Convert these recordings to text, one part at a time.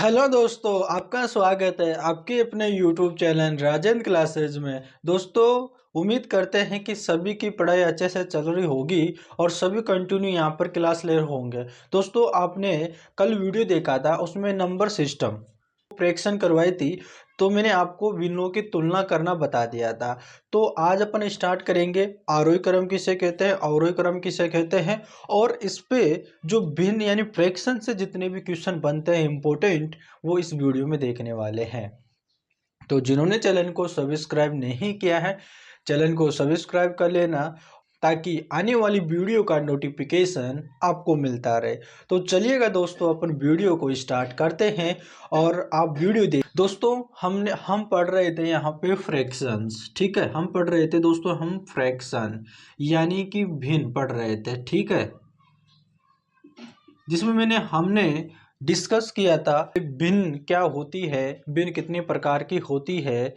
Hello दोस्तों, आपका स्वागत है आपके अपने यूट्यूब चैनल राजेंद्र क्लासेज में। दोस्तों, उम्मीद करते हैं कि सभी की पढ़ाई अच्छे से चल रही होगी और सभी कंटिन्यू यहाँ पर क्लास ले रहे होंगे। दोस्तों, आपने कल वीडियो देखा था, उसमें नंबर सिस्टम प्रेक्षण करवाई थी, तो मैंने आपको भिन्नों की तुलना करना बता दिया था। तो आज अपन स्टार्ट करेंगे आरोही क्रम किसे कहते हैं, अवरोही क्रम किसे कहते हैं, और इस पे जो भिन्न यानी फ्रैक्शन से जितने भी क्वेश्चन बनते हैं इम्पोर्टेंट, वो इस वीडियो में देखने वाले हैं। तो जिन्होंने चैनल को सब्सक्राइब नहीं किया है, चैनल को सब्सक्राइब कर लेना ताकि आने वाली वीडियो का नोटिफिकेशन आपको मिलता रहे। तो चलिएगा दोस्तों, अपन वीडियो को स्टार्ट करते हैं और आप वीडियो देख। दोस्तों, हम पढ़ रहे थे यहाँ पे फ्रैक्शंस, ठीक है। हम पढ़ रहे थे दोस्तों, हम फ्रैक्शन यानी कि भिन्न पढ़ रहे थे, ठीक है, जिसमें हमने डिस्कस किया था भिन्न क्या होती है, भिन्न कितने प्रकार की होती है,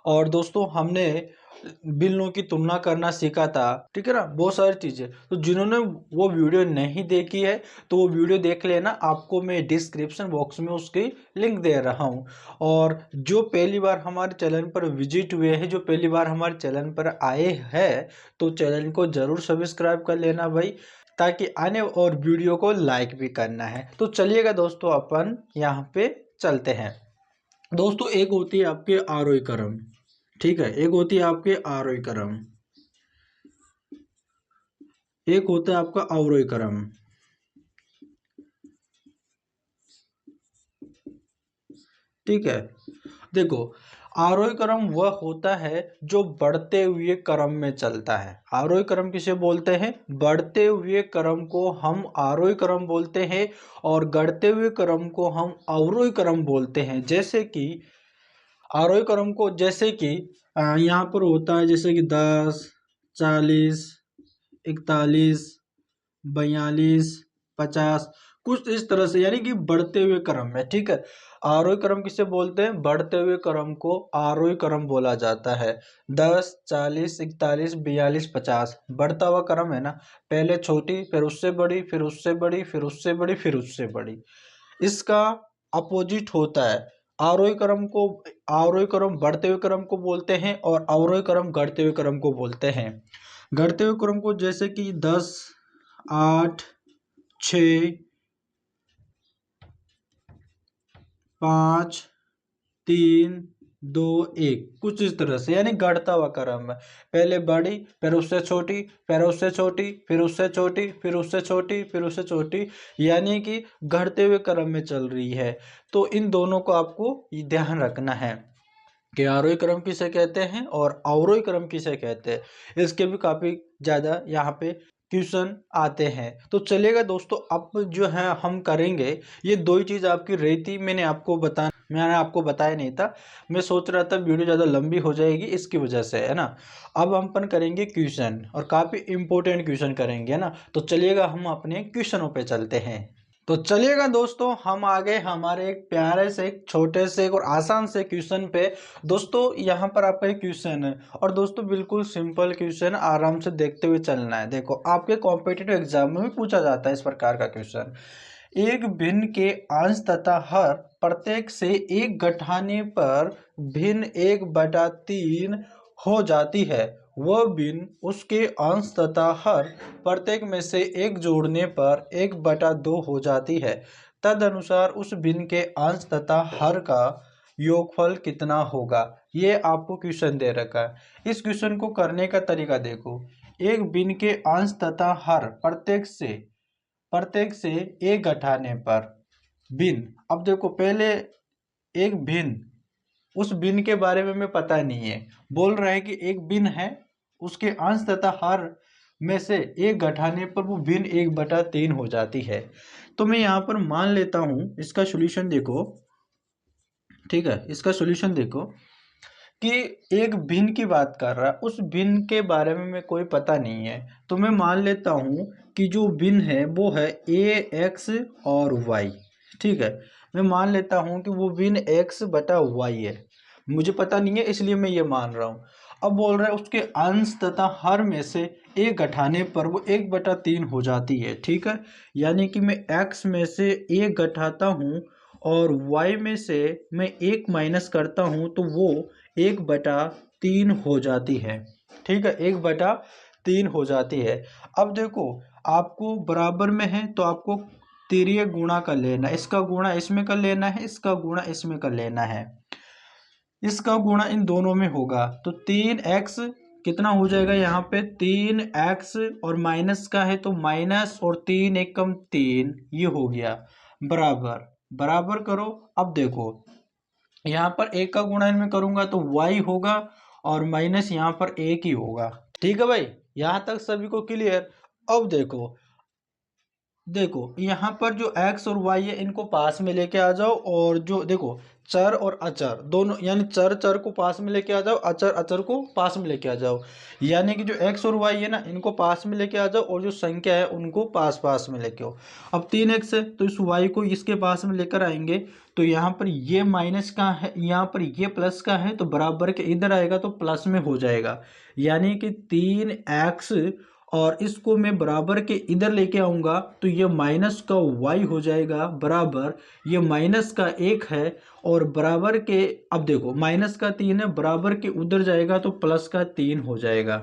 और दोस्तों हमने भिन्नों की तुलना करना सीखा था, ठीक है ना, बहुत सारी चीज़ें। तो जिन्होंने वो वीडियो नहीं देखी है तो वो वीडियो देख लेना, आपको मैं डिस्क्रिप्शन बॉक्स में उसकी लिंक दे रहा हूँ। और जो पहली बार हमारे चैनल पर विजिट हुए हैं, जो पहली बार हमारे चैनल पर आए हैं, तो चैनल को ज़रूर सब्सक्राइब कर लेना भाई, ताकि आने और वीडियो को लाइक भी करना है। तो चलिएगा दोस्तों, अपन यहाँ पे चलते हैं। दोस्तों, एक होती है आपके आरोही क्रम, ठीक है, एक होती है आपके आरोही क्रम, एक होता है आपका अवरोही क्रम, ठीक है। देखो, आरोही क्रम वह होता है जो बढ़ते हुए क्रम में चलता है। आरोही क्रम किसे बोलते हैं? बढ़ते हुए क्रम को हम आरोही क्रम बोलते हैं और बढ़ते हुए क्रम को हम अवरोही क्रम बोलते हैं। जैसे कि आरोही क्रम को, जैसे कि यहाँ पर होता है, जैसे कि 10, 40, 41, 42, 50, कुछ इस तरह से, यानी कि बढ़ते हुए क्रम में, ठीक है। आरोही क्रम किसे बोलते हैं? बढ़ते हुए क्रम को आरोही क्रम बोला जाता है। 10, 40, 41, 42, 50 बढ़ता हुआ क्रम है ना, पहले छोटी, फिर उससे बड़ी, फिर उससे बड़ी, फिर उससे बड़ी, फिर उससे बड़ी। इसका अपोजिट होता है। आरोही क्रम को, आरोही क्रम बढ़ते हुए क्रम को बोलते हैं और अवरोही क्रम घटते हुए क्रम को बोलते हैं। घटते हुए क्रम को जैसे कि 10, 8, 6, 5, 3, 2, 1, कुछ इस तरह से, यानी घटता हुआ क्रम है। पहले बड़ी, फिर उससे छोटी, फिर उससे छोटी, फिर उससे छोटी, फिर उससे छोटी, फिर उससे छोटी, यानी कि घटते हुए क्रम में चल रही है। तो इन दोनों को आपको ध्यान रखना है कि आरोही क्रम किसे कहते हैं और अवरोही क्रम किसे कहते हैं। इसके भी काफ़ी ज़्यादा यहाँ पे क्वेश्चन आते हैं। तो चलेगा दोस्तों, अब जो है हम करेंगे, ये दो ही चीज़ आपकी रही थी, मैंने आपको बताया नहीं था। मैं सोच रहा था वीडियो ज़्यादा लंबी हो जाएगी, इसकी वजह से, है ना। अब हम अपन करेंगे क्वेश्चन, और काफ़ी इंपॉर्टेंट क्वेश्चन करेंगे, है ना। तो चलिएगा, हम अपने क्वेश्चनों पे चलते हैं। तो चलिएगा दोस्तों, हम आ गए हमारे एक प्यारे से, एक छोटे से और आसान से क्वेश्चन पे। दोस्तों, यहाँ पर आपका एक क्वेश्चन है, और दोस्तों बिल्कुल सिंपल क्वेश्चन, आराम से देखते हुए चलना है। देखो, आपके कॉम्पिटिटिव एग्जाम में भी पूछा जाता है इस प्रकार का क्वेश्चन। एक भिन्न के अंश तथा हर प्रत्येक से एक घटाने पर भिन्न 1/3 हो जाती है, वह भिन्न उसके अंश तथा हर प्रत्येक में से एक जोड़ने पर 1/2 हो जाती है। तदनुसार उस भिन्न के अंश तथा हर का योगफल कितना होगा? ये आपको क्वेश्चन दे रखा है। इस क्वेश्चन को करने का तरीका देखो। एक भिन्न के अंश तथा हर प्रत्येक से एक घटाने पर भिन्न। अब देखो, पहले एक भिन्न, उस भिन्न के बारे में हमें पता नहीं है, बोल रहा है कि एक भिन्न है, उसके अंश तथा हर में से एक घटाने पर वो भिन्न 1/3 हो जाती है। तो मैं यहाँ पर मान लेता हूँ, इसका सॉल्यूशन देखो, ठीक है, इसका सॉल्यूशन देखो कि एक भिन्न की बात कर रहा है, उस भिन्न के बारे में कोई पता नहीं है। तो मैं मान लेता हूँ कि जो भिन्न है वो है ए एक्स और वाई, ठीक है। मैं मान लेता हूँ कि वो भिन्न x/y है, मुझे पता नहीं है इसलिए मैं ये मान रहा हूँ। अब बोल रहा है उसके अंश तथा हर में से एक घटाने पर वो 1/3 हो जाती है, ठीक है। यानी कि मैं x में से एक घटाता हूँ और y में से मैं 1 माइनस करता हूँ तो वो 1/3 हो जाती है। ठीक है, 1/3 हो जाती है। अब देखो आपको बराबर में है तो आपको तिर्यक गुणा कर लेना, इसका गुणा इसमें कर लेना है, इसका गुणा इसमें कर लेना है, इसका गुणा इन दोनों में होगा तो 3x कितना हो जाएगा यहाँ पे 3x और माइनस का है तो माइनस और 3 एकम 3 ये हो गया बराबर। बराबर करो। अब देखो यहाँ पर एक का गुणा इनमें करूंगा तो y होगा और माइनस यहाँ पर एक ही होगा। ठीक है भाई, यहाँ तक सभी को क्लियर। अब देखो देखो यहाँ पर जो x और y है इनको पास में लेके आ जाओ, और जो देखो चर और अचर दोनों यानी चर चर को पास में लेके आ जाओ, अचर अचर को पास में लेके आ जाओ। यानी कि जो x और y है ना इनको पास में लेके आ जाओ और जो संख्या है उनको पास पास में लेके आओ। अब 3x है तो इस y को इसके पास में लेकर आएंगे तो यहाँ पर ये माइनस का है, यहाँ पर ये प्लस का है तो बराबर के इधर आएगा तो प्लस में हो जाएगा। यानी कि 3x और इसको मैं बराबर के इधर लेके आऊंगा तो ये माइनस का y हो जाएगा बराबर, ये माइनस का 1 है और बराबर के, अब देखो माइनस का 3 है बराबर के उधर जाएगा तो प्लस का 3 हो जाएगा।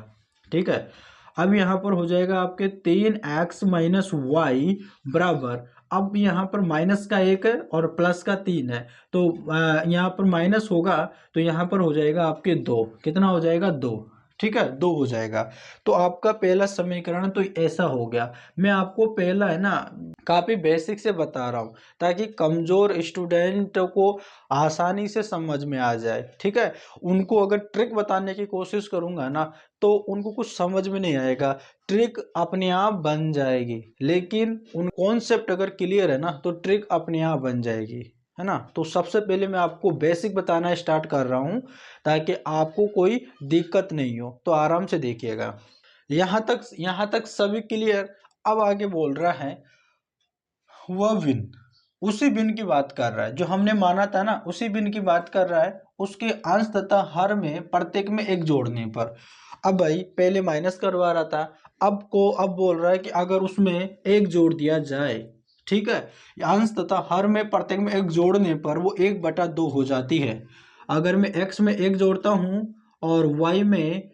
ठीक है, अब यहाँ पर हो जाएगा आपके 3x माइनस वाई बराबर, अब यहाँ पर माइनस का 1 है और प्लस का 3 है तो यहाँ पर माइनस होगा तो यहाँ पर हो जाएगा आपके 2, कितना हो जाएगा 2। ठीक है, 2 हो जाएगा। तो आपका पहला समीकरण तो ऐसा हो गया। मैं आपको पहला है ना काफी बेसिक से बता रहा हूँ ताकि कमजोर स्टूडेंट को आसानी से समझ में आ जाए। ठीक है, उनको अगर ट्रिक बताने की कोशिश करूंगा ना तो उनको कुछ समझ में नहीं आएगा, ट्रिक अपने आप बन जाएगी, लेकिन उन कॉन्सेप्ट अगर क्लियर है ना तो ट्रिक अपने आप बन जाएगी, है ना। तो सबसे पहले मैं आपको बेसिक बताना स्टार्ट कर रहा हूँ ताकि आपको कोई दिक्कत नहीं हो, तो आराम से देखिएगा। यहाँ तक सभी क्लियर। अब आगे बोल रहा है वह बिन, उसी बिन की बात कर रहा है जो हमने माना था ना, उसी बिन की बात कर रहा है, उसके अंश तथा हर में प्रत्येक में एक जोड़ने पर। अब भाई पहले माइनस करवा रहा था, अब बोल रहा है कि अगर उसमें एक जोड़ दिया जाए, ठीक है, अंश तथा हर में प्रत्येक में एक जोड़ने पर वो 1/2 हो जाती है। अगर मैं x में एक जोड़ता हूँ और y में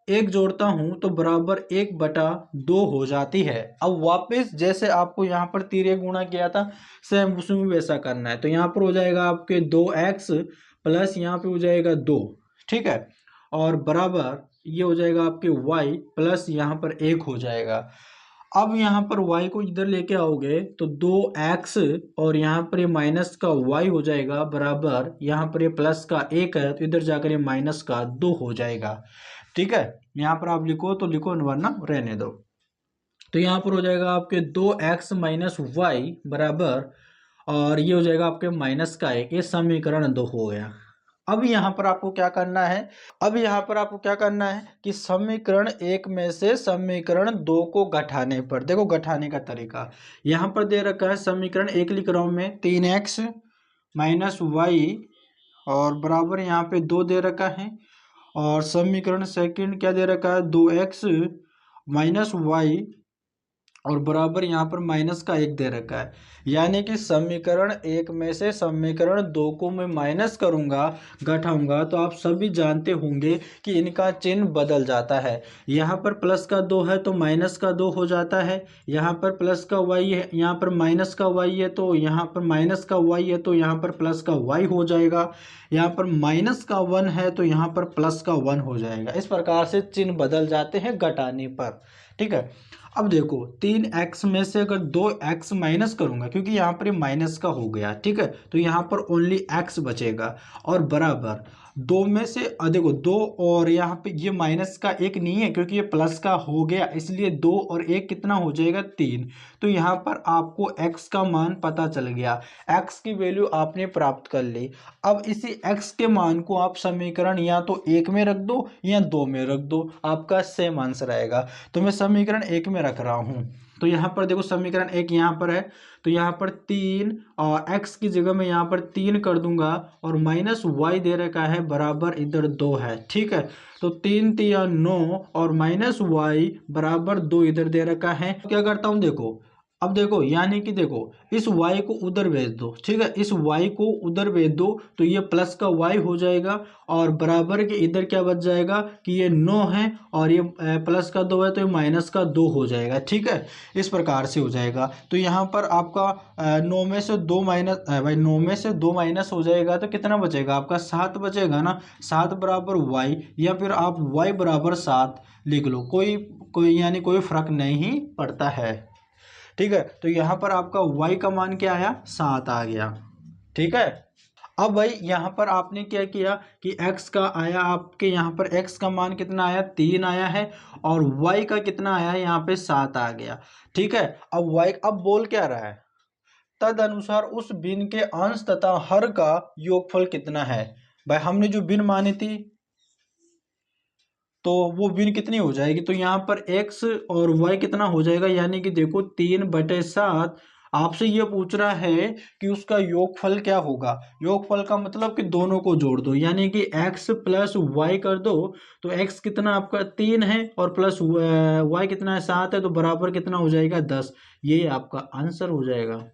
एक जोड़ता हूं तो बराबर 1/2 हो जाती है। अब वापस जैसे आपको यहाँ पर तिर्यक गुणा किया था सेम उसमें भी वैसा करना है, तो यहाँ पर हो जाएगा आपके 2x प्लस यहाँ पे हो जाएगा 2। ठीक है, और बराबर ये हो जाएगा आपके y प्लस यहाँ पर 1 हो जाएगा। अब यहाँ पर y को इधर लेके आओगे तो 2x और यहाँ पर ये माइनस का y हो जाएगा बराबर, यहाँ पर ये प्लस का 1 है तो इधर जाकर ये माइनस का 2 हो जाएगा। ठीक है, यहाँ पर आप लिखो तो लिखो वरना रहने दो। तो यहाँ पर हो जाएगा आपके 2x माइनस वाई बराबर, और ये हो जाएगा आपके माइनस का 1, ये समीकरण 2 हो गया। अब यहाँ पर आपको क्या करना है, अब यहाँ पर आपको क्या करना है कि समीकरण 1 में से समीकरण 2 को घटाने पर, देखो घटाने का तरीका यहाँ पर दे रखा है। समीकरण 1 लिख रहा हूँ मैं 3x माइनस वाई और बराबर यहाँ पे 2 दे रखा है, और समीकरण सेकंड क्या दे रखा है 2x माइनस वाई और बराबर यहाँ पर माइनस का 1 दे रखा है। यानी कि समीकरण 1 में से समीकरण 2 को मैं माइनस करूंगा, घटाऊंगा, तो आप सभी जानते होंगे कि इनका चिन्ह बदल जाता है। यहाँ पर प्लस का 2 है तो माइनस का 2 हो जाता है, यहाँ पर प्लस का y है, यहाँ पर माइनस का y है तो यहाँ पर माइनस का y है तो यहाँ पर प्लस का y हो जाएगा, यहाँ पर माइनस का 1 है तो यहाँ पर प्लस का 1 हो जाएगा। इस प्रकार से चिन्ह बदल जाते हैं घटाने पर। ठीक है, अब देखो 3x में से अगर 2x माइनस करूंगा, क्योंकि यहाँ पर ये माइनस का हो गया, ठीक है, तो यहाँ पर ओनली x बचेगा, और बराबर 2 में से देखो 2 और यहाँ पे ये माइनस का 1 नहीं है क्योंकि ये प्लस का हो गया, इसलिए 2 और 1 कितना हो जाएगा 3। तो यहाँ पर आपको x का मान पता चल गया, x की वैल्यू आपने प्राप्त कर ली। अब इसी x के मान को आप समीकरण या तो 1 में रख दो या 2 में रख दो, आपका सेम आंसर आएगा। तो मैं समीकरण 1 में रख रहा हूँ, तो यहाँ पर देखो समीकरण 1 यहाँ पर है तो यहाँ पर 3 और x की जगह में यहाँ पर 3 कर दूंगा, और माइनस वाई दे रखा है बराबर इधर 2 है। ठीक है, तो 3 3 9 और माइनस वाई बराबर 2 इधर दे रखा है। क्या करता हूँ देखो अब देखो यानी कि देखो इस y को उधर भेज दो, ठीक है, इस y को उधर भेज दो तो ये प्लस का y हो जाएगा और बराबर के इधर क्या बच जाएगा कि ये 9 है और ये प्लस का 2 है तो ये माइनस का 2 हो जाएगा, ठीक है। इस प्रकार से हो जाएगा। तो यहाँ पर आपका 9 में से 2 माइनस भाई 9 में से 2 माइनस हो जाएगा तो कितना बचेगा आपका 7 बचेगा ना। 7 बराबर y, या फिर आप y बराबर 7 लिख लो, कोई कोई यानी कोई फर्क नहीं पड़ता है, ठीक है। तो यहाँ पर आपका y का मान क्या आया 7 आ गया, ठीक है। अब भाई यहाँ पर आपने क्या किया कि x का आया, आपके यहाँ पर x का मान कितना आया 3 आया है और y का कितना आया है यहाँ पे 7 आ गया, ठीक है। अब y अब बोल क्या रहा है, तद अनुसार उस भिन्न के अंश तथा हर का योगफल कितना है। भाई हमने जो भिन्न मानी थी तो वो भिन्न कितनी हो जाएगी, तो यहाँ पर x और y कितना हो जाएगा, यानी कि देखो 3/7 आपसे ये पूछ रहा है कि उसका योगफल क्या होगा। योगफल का मतलब कि दोनों को जोड़ दो, यानी कि x प्लस y कर दो तो x कितना आपका 3 है और प्लस y कितना है 7 है, तो बराबर कितना हो जाएगा 10। ये आपका आंसर हो जाएगा।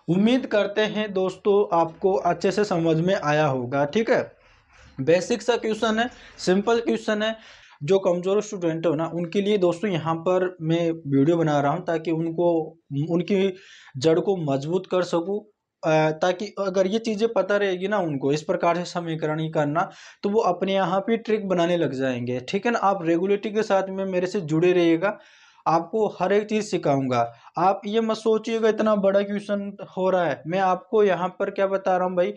उम्मीद करते हैं दोस्तों आपको अच्छे से समझ में आया होगा, ठीक है। बेसिक सा क्वेश्चन है, सिंपल क्वेश्चन है। जो कमजोर स्टूडेंट हो ना उनके लिए दोस्तों यहाँ पर मैं वीडियो बना रहा हूँ ताकि उनको उनकी जड़ को मजबूत कर सकूँ, ताकि अगर ये चीज़ें पता रहेगी ना उनको इस प्रकार से समीकरण ही करना, तो वो अपने यहाँ पे ट्रिक बनाने लग जाएंगे, ठीक है ना। आप रेगुलरिटी के साथ में मेरे से जुड़े रहिएगा, आपको हर एक चीज़ सिखाऊंगा। आप ये मत सोचिएगा इतना बड़ा क्वेश्चन हो रहा है, मैं आपको यहाँ पर क्या बता रहा हूँ भाई,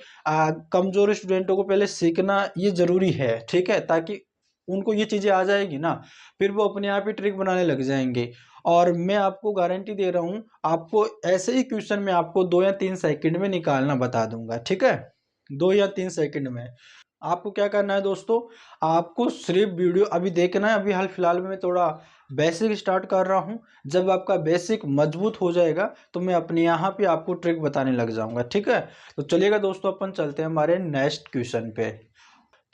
कमजोर स्टूडेंटों को पहले सीखना ये जरूरी है, ठीक है, ताकि उनको ये चीजें आ जाएगी ना फिर वो अपने आप ही ट्रिक बनाने लग जाएंगे। और मैं आपको गारंटी दे रहा हूँ, आपको ऐसे ही क्वेश्चन में आपको 2 या 3 सेकंड में निकालना बता दूंगा, ठीक है। 2 या 3 सेकंड में आपको क्या करना है दोस्तों, आपको सिर्फ वीडियो अभी देखना है। अभी हाल फिलहाल में मैं थोड़ा बेसिक स्टार्ट कर रहा हूँ, जब आपका बेसिक मजबूत हो जाएगा तो मैं अपने यहाँ पे आपको ट्रिक बताने लग जाऊंगा, ठीक है। तो चलिएगा दोस्तों अपन चलते हैं हमारे नेक्स्ट क्वेश्चन पे।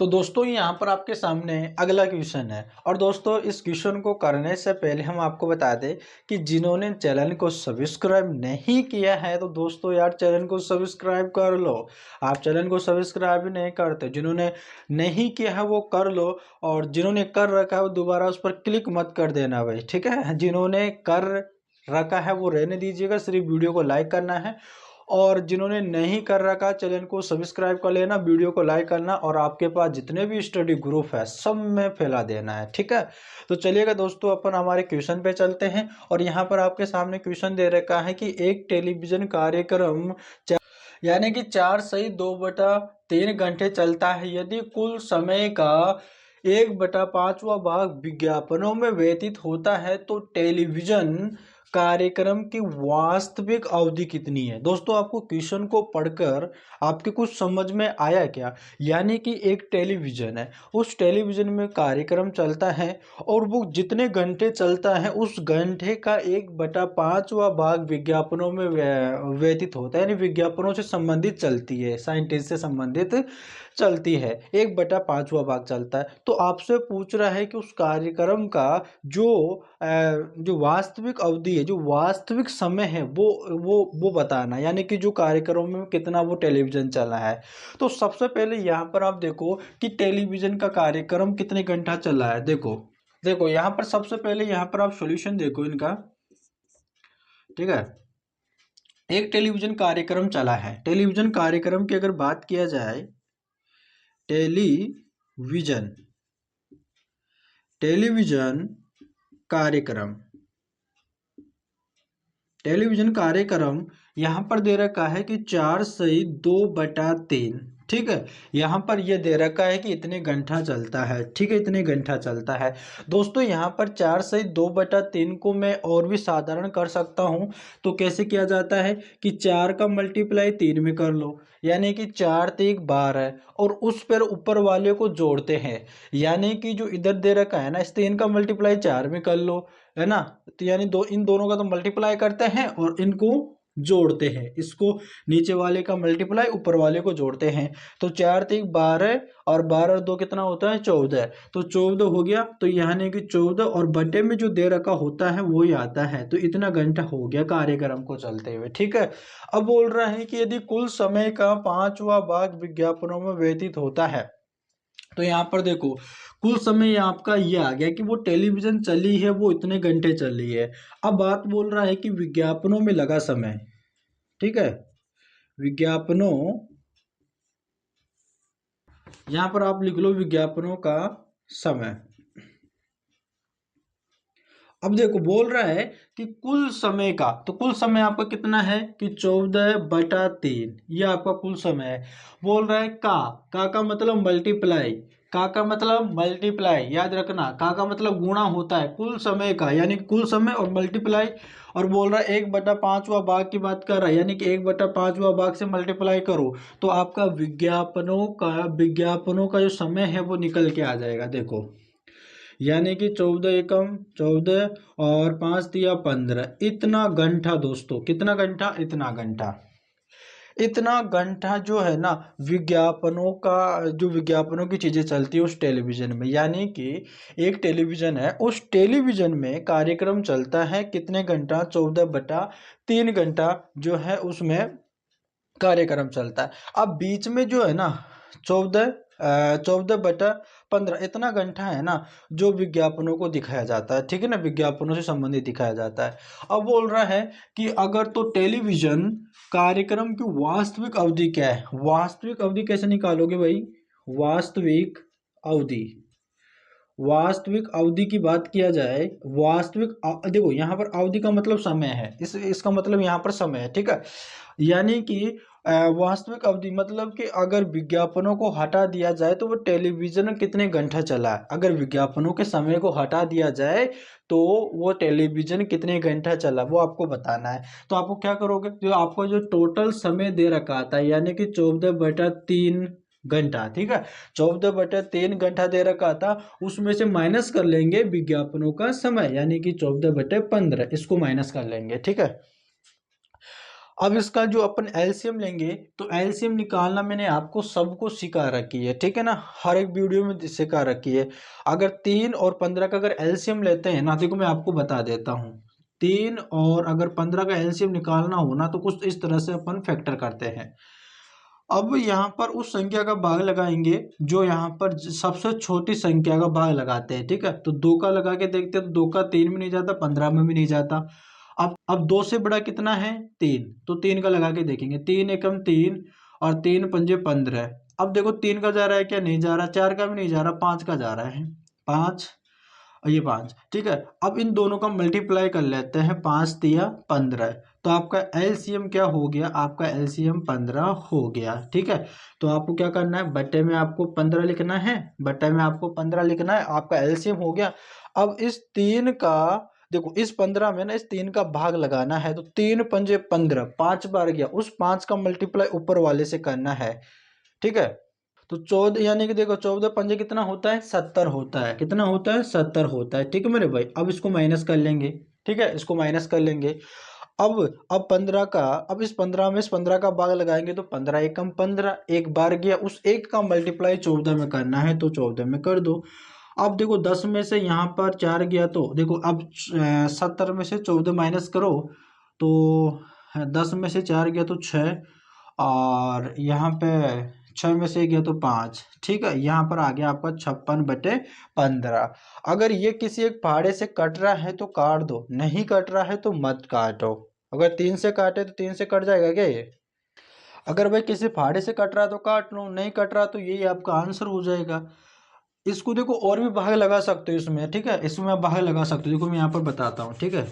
तो दोस्तों यहाँ पर आपके सामने अगला क्वेश्चन है, और दोस्तों इस क्वेश्चन को करने से पहले हम आपको बता दें कि जिन्होंने चैनल को सब्सक्राइब नहीं किया है तो दोस्तों यार चैनल को सब्सक्राइब कर लो। आप चैनल को सब्सक्राइब भी नहीं करते, जिन्होंने नहीं किया है वो कर लो, और जिन्होंने कर रखा है वो दोबारा उस पर क्लिक मत कर देना भाई, ठीक है। जिन्होंने कर रखा है वो रहने दीजिएगा, सिर्फ वीडियो को लाइक करना है, और जिन्होंने नहीं कर रखा चैनल को सब्सक्राइब कर लेना, वीडियो को लाइक करना, और आपके पास जितने भी स्टडी ग्रुप है सब में फैला देना है, ठीक है। तो चलिएगा दोस्तों अपन हमारे क्वेश्चन पे चलते हैं, और यहाँ पर आपके सामने क्वेश्चन दे रखा है कि एक टेलीविजन कार्यक्रम यानी कि 4/2/3 घंटे चलता है, यदि कुल समय का 1/5वां भाग विज्ञापनों में व्यतीत होता है तो टेलीविजन कार्यक्रम की वास्तविक अवधि कितनी है। दोस्तों आपको क्वेश्चन को पढ़कर आपके कुछ समझ में आया क्या, यानी कि एक टेलीविजन है, उस टेलीविजन में कार्यक्रम चलता है और वो जितने घंटे चलता है उस घंटे का 1/5वां भाग विज्ञापनों में व्यतीत होता है, यानी विज्ञापनों से संबंधित चलती है, साइंटिस्ट से संबंधित चलती है, 1/5वां भाग चलता है। तो आपसे पूछ रहा है कि उस कार्यक्रम का जो जो वास्तविक अवधि है, जो वास्तविक समय है वो बताना, यानी कि जो कार्यक्रम में कितना वो टेलीविजन चला है। तो सबसे पहले यहाँ पर आप देखो कि टेलीविजन का कार्यक्रम कितने घंटा चला है। देखो देखो यहाँ पर सबसे पहले यहाँ पर आप सॉल्यूशन देखो इनका, ठीक है। एक टेलीविजन कार्यक्रम चला है, टेलीविजन कार्यक्रम की अगर बात किया जाए, टेलीविजन टेलीविजन कार्यक्रम टेलीविजन कार्यक्रम यहाँ पर दे रखा है कि 4/2/3, ठीक है। यहाँ पर यह दे रखा है कि इतने घंटा चलता है, ठीक है, इतने घंटा चलता है। दोस्तों यहाँ पर 4/2/3 को मैं और भी साधारण कर सकता हूँ। तो कैसे किया जाता है कि 4 का मल्टीप्लाई 3 में कर लो, यानी कि 4×3=12, और उस पर ऊपर वाले को जोड़ते हैं, यानी कि जो इधर दे रखा है ना इस 3 का मल्टीप्लाई 4 में कर लो, है ना। तो यानी इन दोनों का तो मल्टीप्लाई करते हैं और इनको जोड़ते हैं, इसको नीचे वाले का मल्टीप्लाई ऊपर वाले को जोड़ते हैं। तो 4 3 12 और 12 और 2 कितना होता है 14। तो 14 हो गया, तो यानी कि 14 और बटे में जो दे रखा होता है वो ही आता है। तो इतना घंटा हो गया कार्यक्रम को चलते हुए, ठीक है। अब बोल रहा है कि यदि कुल समय का 5वां भाग विज्ञापनों में व्यतीत होता है, तो यहाँ पर देखो कुल समय आपका ये आ गया कि वो टेलीविजन चली है वो इतने घंटे चली है। अब बात बोल रहा है कि विज्ञापनों में लगा समय, ठीक है, विज्ञापनों, यहां पर आप लिख लो विज्ञापनों का समय। अब देखो बोल रहा है कि कुल समय का, तो कुल समय आपका कितना है कि 14/3, ये आपका कुल समय है। बोल रहा है का मतलब मल्टीप्लाई, का मतलब मल्टीप्लाई, याद रखना का मतलब गुणा होता है कुल समय का, यानी कुल समय और मल्टीप्लाई। और बोल रहा है 1/5वां भाग की बात कर रहा है, यानी कि 1/5वां भाग से मल्टीप्लाई करो तो आपका विज्ञापनों का जो समय है वो निकल के आ जाएगा। देखो यानी कि 14 एकम 14 और 5 तिया 15, इतना घंटा दोस्तों, कितना घंटा, इतना घंटा, इतना घंटा जो है ना विज्ञापनों का, जो विज्ञापनों की चीजें चलती है उस टेलीविजन में, यानी कि एक टेलीविजन है, उस टेलीविजन में कार्यक्रम चलता है कितने घंटा, 14/3 घंटा जो है उसमें कार्यक्रम चलता है। अब बीच में जो है ना 14/15 इतना घंटा है ना जो विज्ञापनों को दिखाया जाता है, ठीक है ना, विज्ञापनों से संबंधित दिखाया जाता है। अब बोल रहा है कि अगर तो टेलीविजन कार्यक्रम की वास्तविक अवधि क्या है, वास्तविक अवधि कैसे निकालोगे भाई, वास्तविक अवधि, वास्तविक अवधि की बात किया जाए, देखो यहाँ पर अवधि का मतलब समय है, इसका मतलब यहाँ पर समय है, ठीक है। यानी कि वास्तविक अवधि मतलब कि अगर विज्ञापनों को हटा दिया जाए तो वो टेलीविजन कितने घंटा चला है, अगर विज्ञापनों के समय को हटा दिया जाए तो वो टेलीविजन कितने घंटा चला वो आपको बताना है। तो आपको क्या करोगे, जो आपको जो टोटल समय दे रखा था यानी कि 14/3 घंटा, ठीक है, 14/3 घंटा दे रखा था, उसमें से माइनस कर लेंगे विज्ञापनों का समय यानी कि 14/15, इसको माइनस कर लेंगे, ठीक है। अब इसका जो अपन एलसीएम लेंगे तो एलसीएम निकालना मैंने आपको सबको सिखा रखी है, ठीक है ना, हर एक वीडियो में सिखा रखी है। अगर 3 और 15 का अगर एलसीएम लेते हैं ना, देखो मैं आपको बता देता हूँ, 3 और अगर 15 का एलसीएम निकालना हो ना तो कुछ इस तरह से अपन फैक्टर करते हैं। अब यहाँ पर उस संख्या का भाग लगाएंगे जो यहाँ पर सबसे छोटी संख्या का भाग लगाते हैं, ठीक है। तो 2 का लगा के देखते हैं तो 2 का 3 में नहीं जाता, 15 में भी नहीं जाता। अब 2 से बड़ा कितना है 3, तो 3 का लगा के देखेंगे, 3 एकम 3 और 3 पंजे 15। अब देखो 3 का जा रहा है क्या, नहीं जा रहा, 4 का भी नहीं जा रहा, 5 का जा रहा है, 5 और ये 5, ठीक है। अब इन दोनों का मल्टीप्लाई कर लेते हैं, 5 तिया 15, तो आपका एलसीएम क्या हो गया, आपका एलसीएम 15 हो गया, ठीक है। तो आपको क्या करना है, बट्टे में आपको 15 लिखना है, बट्टे में आपको 15 लिखना है, आपका एलसीएम हो गया। अब इस 3 का देखो, इस 15 में ना इस 3 का भाग लगाना है, तो 3 पंजे 15, 5 बार गया, उस 5 का मल्टीप्लाई ऊपर वाले से करना है, ठीक है। तो 14 यानी कि देखो 14 पंजे कितना होता है 70 होता है, कितना होता है 70 होता है, ठीक है मेरे भाई। अब इसको माइनस कर लेंगे, ठीक है, इसको माइनस कर लेंगे। अब 15 का, अब इस 15 में इस 15 का भाग लगाएंगे तो 15 एकम 15, एक बार गया, उस एक का मल्टीप्लाई 14 में करना है तो 14 में कर दो। अब देखो 10 में से यहाँ पर 4 गया, तो देखो अब 70 में से 14 माइनस करो तो 10 में से 4 गया तो 6, और यहाँ पे 6 में से गया तो 5, ठीक है। यहाँ पर आ गया आपका 56/15। अगर ये किसी एक पहाड़े से कट रहा है तो काट दो, नहीं कट रहा है तो मत काटो। अगर 3 से काटे तो 3 से कट जाएगा क्या ये, अगर भाई किसी पहाड़े से कट रहा है तो काट लो, नहीं कट रहा तो यही आपका आंसर हो जाएगा। इसको देखो और भी भाग लगा सकते हो इसमें, ठीक है, इसमें आप भाग लगा सकते हो, देखो मैं यहाँ पर बताता हूँ, ठीक है।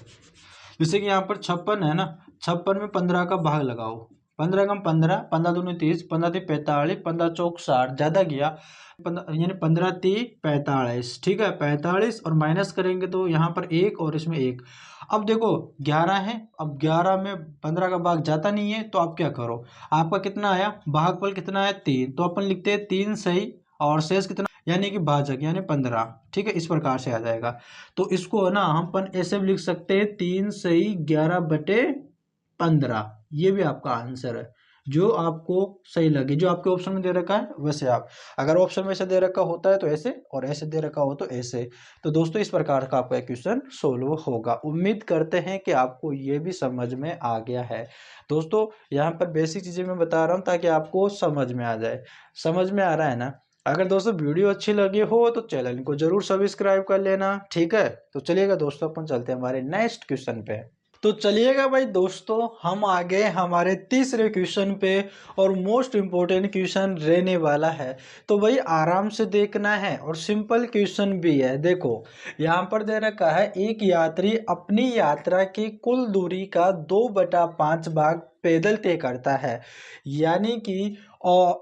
जैसे कि यहाँ पर 56 है ना, 56 में 15 का भाग लगाओ, 15 कम 15, 15 दूनी 30, 15 ती 45, 15 चौक 60, ज्यादा गया, यानी 15 ती 45, ठीक है, 45 और माइनस करेंगे तो यहाँ पर 1 और इसमें 1। अब देखो 11 है, अब 11 में 15 का भाग जाता नहीं है, तो आप क्या करो, आपका कितना आया भागफल, कितना आया 3, तो अपन लिखते हैं 3 सही और शेष कितना, यानी कि भाजक यानी 15, ठीक है, इस प्रकार से आ जाएगा। तो इसको है ना हम अपन ऐसे भी लिख सकते हैं 3 सही 11/15, ये भी आपका आंसर है, जो आपको सही लगे, जो आपके ऑप्शन में दे रखा है वैसे आप, अगर ऑप्शन में ऐसे दे रखा होता है तो ऐसे, और ऐसे दे रखा हो तो ऐसे। तो दोस्तों इस प्रकार का आपका क्वेश्चन सोल्व होगा। उम्मीद करते हैं कि आपको ये भी समझ में आ गया है। दोस्तों यहाँ पर बेसिक चीजें मैं बता रहा हूँ ताकि आपको समझ में आ जाए। समझ में आ रहा है ना? अगर दोस्तों वीडियो अच्छी लगी हो तो चैनल को जरूर सब्सक्राइब कर लेना, ठीक है। तो चलिएगा दोस्तों, अपन चलते हैं हमारे नेक्स्ट क्वेश्चन पे। तो चलिएगा भाई दोस्तों, हम आ गए हमारे तीसरे क्वेश्चन पे, और मोस्ट इम्पोर्टेंट क्वेश्चन रहने वाला है। तो भाई आराम से देखना है, और सिंपल क्वेश्चन भी है। देखो यहाँ पर दे रखा है, एक यात्री अपनी यात्रा की कुल दूरी का 2/5 भाग पैदल तय करता है। यानी कि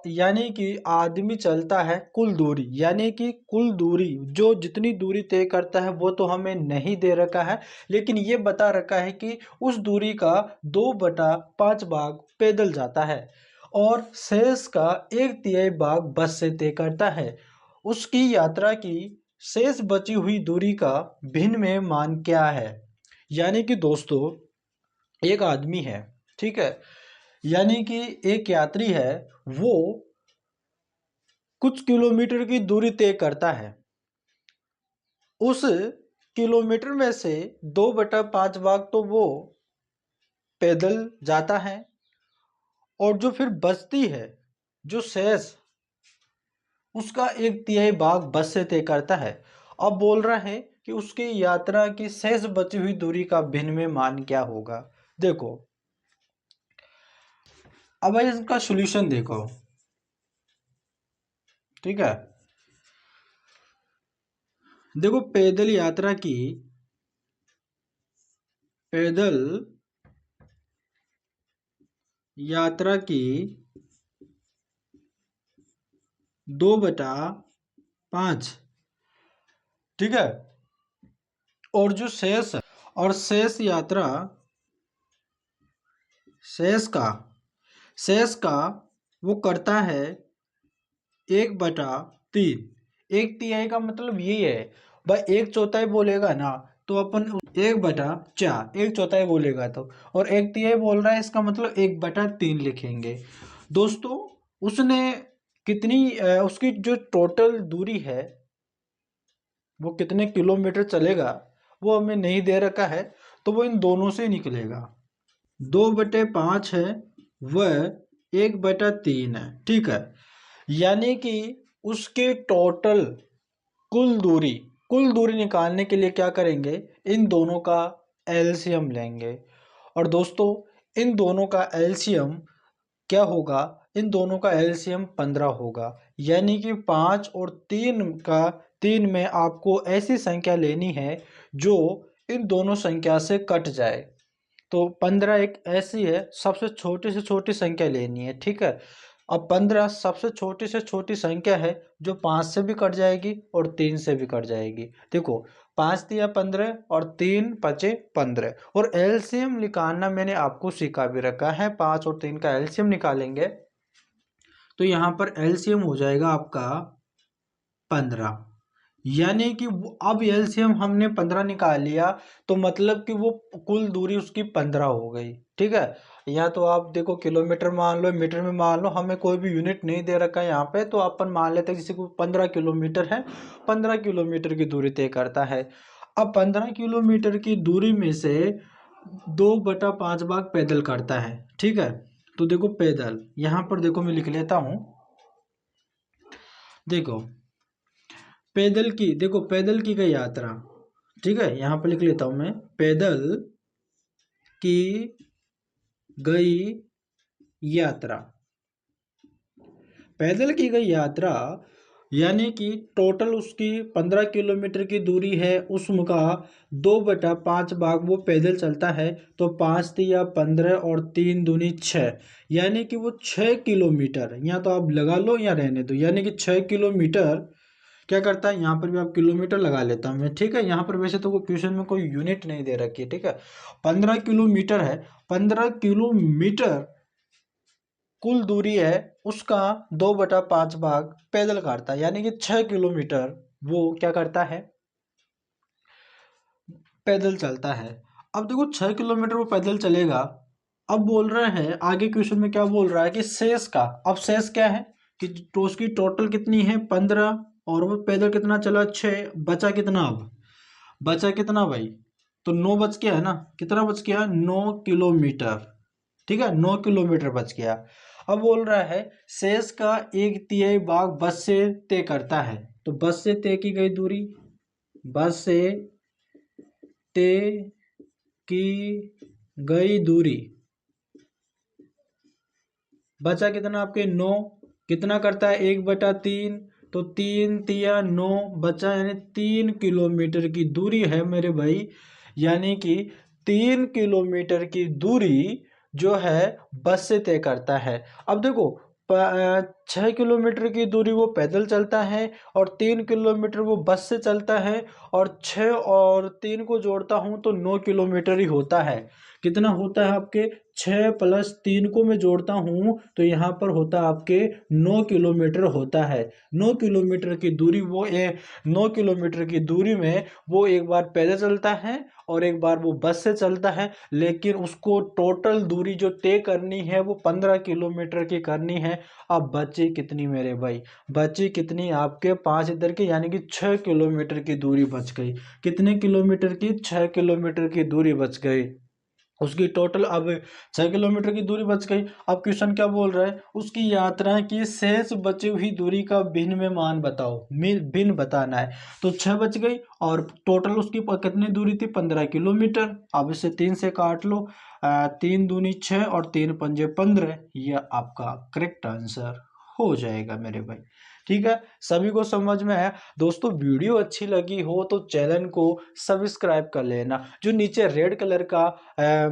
यानी कि आदमी चलता है कुल दूरी, यानी कि कुल दूरी जो जितनी दूरी तय करता है वो तो हमें नहीं दे रखा है, लेकिन ये बता रखा है कि उस दूरी का 2/5 भाग पैदल जाता है, और शेष का 1/3 भाग बस से तय करता है। उसकी यात्रा की शेष बची हुई दूरी का भिन्न में मान क्या है? यानी कि दोस्तों एक आदमी है, ठीक है, यानी कि एक यात्री है, वो कुछ किलोमीटर की दूरी तय करता है। उस किलोमीटर में से 2/5 भाग तो वो पैदल जाता है, और जो फिर बचती है, जो शेष, उसका 1/3 भाग बस से तय करता है। अब बोल रहा है कि उसकी यात्रा की शेष बची हुई दूरी का भिन्न में मान क्या होगा। देखो अब भाई इसका सॉल्यूशन देखो, ठीक है। देखो पैदल यात्रा की 2/5, ठीक है, और जो शेष, और शेष का वो करता है 1/3। 1/3 का मतलब ये है भाई, 1/4 बोलेगा ना तो अपन 1/4, 1/4 बोलेगा तो, और 1/3 बोल रहा है, इसका मतलब 1/3 लिखेंगे। दोस्तों उसने उसकी जो टोटल दूरी है, वो कितने किलोमीटर चलेगा वो हमें नहीं दे रखा है, तो वो इन दोनों से निकलेगा। 2/5 है, वह 1/3 है, ठीक है। यानी कि उसके टोटल कुल दूरी निकालने के लिए क्या करेंगे, इन दोनों का एलसीएम लेंगे। और दोस्तों इन दोनों का एलसीएम क्या होगा, इन दोनों का एलसीएम 15 होगा। यानी कि 5 और 3 में आपको ऐसी संख्या लेनी है जो इन दोनों संख्या से कट जाए। तो 15 एक ऐसी है, सबसे छोटी से छोटी संख्या लेनी है, ठीक है। अब 15 सबसे छोटी से छोटी संख्या है, जो 5 से भी कट जाएगी और 3 से भी कट जाएगी। देखो 5 दिया 15 और 3 बचे 15, और एलसीएम निकालना मैंने आपको सिखा भी रखा है। 5 और 3 का एलसीएम निकालेंगे तो यहाँ पर एलसीएम हो जाएगा आपका 15। यानी कि अब एलसीएम हमने 15 निकाल लिया, तो मतलब कि वो कुल दूरी उसकी 15 हो गई, ठीक है। या तो आप देखो किलोमीटर मान लो, मीटर में मान लो, हमें कोई भी यूनिट नहीं दे रखा है यहाँ पे, तो अपन मान लेते हैं जैसे को 15 किलोमीटर है, 15 किलोमीटर की दूरी तय करता है। अब 15 किलोमीटर की दूरी में से 2/5 भाग पैदल करता है, ठीक है। तो देखो पैदल, यहाँ पर देखो मैं लिख लेता हूँ। देखो पैदल की गई यात्रा, ठीक है, यहाँ पर लिख लेता हूं मैं, पैदल की गई यात्रा, पैदल की गई यात्रा, यानी कि टोटल उसकी 15 किलोमीटर की दूरी है, उसका 2/5 भाग वो पैदल चलता है। तो 5 दिया 15 और 3 दूनी 6, यानी कि वो 6 किलोमीटर, या तो आप लगा लो या रहने दो, यानी कि 6 किलोमीटर क्या करता है। यहाँ पर भी आप किलोमीटर लगा लेता हूँ मैं, ठीक है। यहाँ पर वैसे तो कोई क्वेश्चन में कोई यूनिट नहीं दे रखी है, ठीक है। 15 किलोमीटर है, 15 किलोमीटर कुल दूरी है, उसका 2/5 भाग पैदल काटता है, यानी कि 6 किलोमीटर वो क्या करता है, पैदल चलता है। अब देखो 6 किलोमीटर वो पैदल चलेगा, अब बोल रहा है आगे क्वेश्चन में, क्या बोल रहा है कि शेष का, अब शेष क्या है कि तो उसकी टोटल कितनी है 15, और वो पैदल कितना चला 6, बचा कितना, अब बचा कितना भाई, तो 9 बच गया है ना, कितना बच गया 9 किलोमीटर, ठीक है 9 किलोमीटर बच गया। अब बोल रहा है शेष का 1/3 भाग बस से तय करता है, तो बस से तय की गई दूरी, बस से तय की गई दूरी, बचा कितना आपके 9, कितना करता है 1/3, तो 3 × 9 बचा, यानी 3 किलोमीटर की दूरी है मेरे भाई, यानी कि 3 किलोमीटर की दूरी जो है बस से तय करता है। अब देखो 6 किलोमीटर की दूरी वो पैदल चलता है, और 3 किलोमीटर वो बस से चलता है, और 6 और 3 को जोड़ता हूँ तो 9 किलोमीटर ही होता है। कितना होता है आपके, 6 + 3 को मैं जोड़ता हूँ तो यहाँ पर होता है आपके 9 किलोमीटर होता है। 9 किलोमीटर की दूरी वो 9 किलोमीटर की दूरी में वो एक बार पैदल चलता है और एक बार वो बस से चलता है, लेकिन उसको टोटल दूरी जो तय करनी है वो 15 किलोमीटर की करनी है। अब बची कितनी मेरे भाई, बची कितनी आपके 5 इधर की, यानी कि 6 किलोमीटर की दूरी बच गई। कितने किलोमीटर की, 6 किलोमीटर की दूरी बच गई उसकी टोटल। अब 6 किलोमीटर की दूरी बच गई। अब क्वेश्चन क्या बोल रहा है, उसकी यात्रा की शेष बची हुई दूरी का भिन्न में मान बताओ, भिन्न बताना है। तो 6 बच गई और टोटल उसकी कितनी दूरी थी 15 किलोमीटर। अब इसे 3 से काट लो, 3 दूनी 6 और 3 पंजे 15, यह आपका करेक्ट आंसर हो जाएगा मेरे भाई। ठीक है, सभी को समझ में आया। दोस्तों वीडियो अच्छी लगी हो तो चैनल को सब्सक्राइब कर लेना, जो नीचे रेड कलर का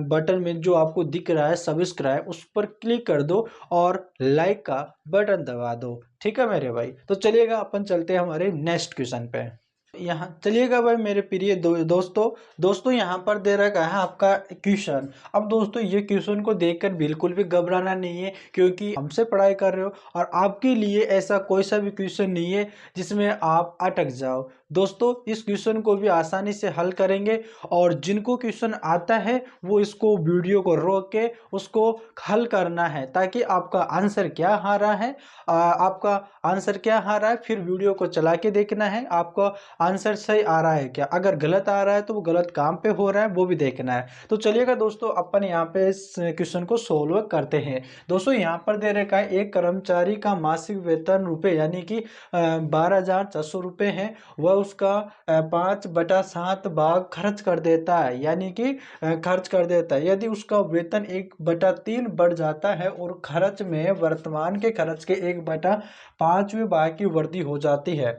बटन में जो आपको दिख रहा है सब्सक्राइब, उस पर क्लिक कर दो और लाइक का बटन दबा दो। ठीक है मेरे भाई, तो चलिएगा अपन चलते हैं हमारे नेक्स्ट क्वेश्चन पे। यहाँ चलिएगा भाई मेरे प्रिय दोस्तों यहाँ पर दे रखा है आपका क्वेश्चन। अब दोस्तों ये क्वेश्चन को देखकर बिल्कुल भी घबराना नहीं है, क्योंकि हमसे पढ़ाई कर रहे हो और आपके लिए ऐसा कोई सा भी क्वेश्चन नहीं है जिसमें आप अटक जाओ। दोस्तों इस क्वेश्चन को भी आसानी से हल करेंगे, और जिनको क्वेश्चन आता है वो इसको वीडियो को रोक के उसको हल करना है, ताकि आपका आंसर क्या आ रहा है, आपका आंसर क्या आ रहा है, फिर वीडियो को चला के देखना है आपको आंसर सही आ रहा है क्या। अगर गलत आ रहा है तो वो गलत काम पे हो रहा है, वो भी देखना है। तो चलिएगा दोस्तों अपन यहाँ पे इस क्वेश्चन को सोल्व करते हैं। दोस्तों यहाँ पर दे रखा है एक कर्मचारी का मासिक वेतन रुपए यानी कि 12,400 रुपये है, वह उसका 5/7 भाग खर्च कर देता है, यानी कि खर्च कर देता है। यदि उसका वेतन 1/3 बढ़ जाता है और खर्च में वर्तमान के खर्च के 1/5वें भाग की वृद्धि हो जाती है,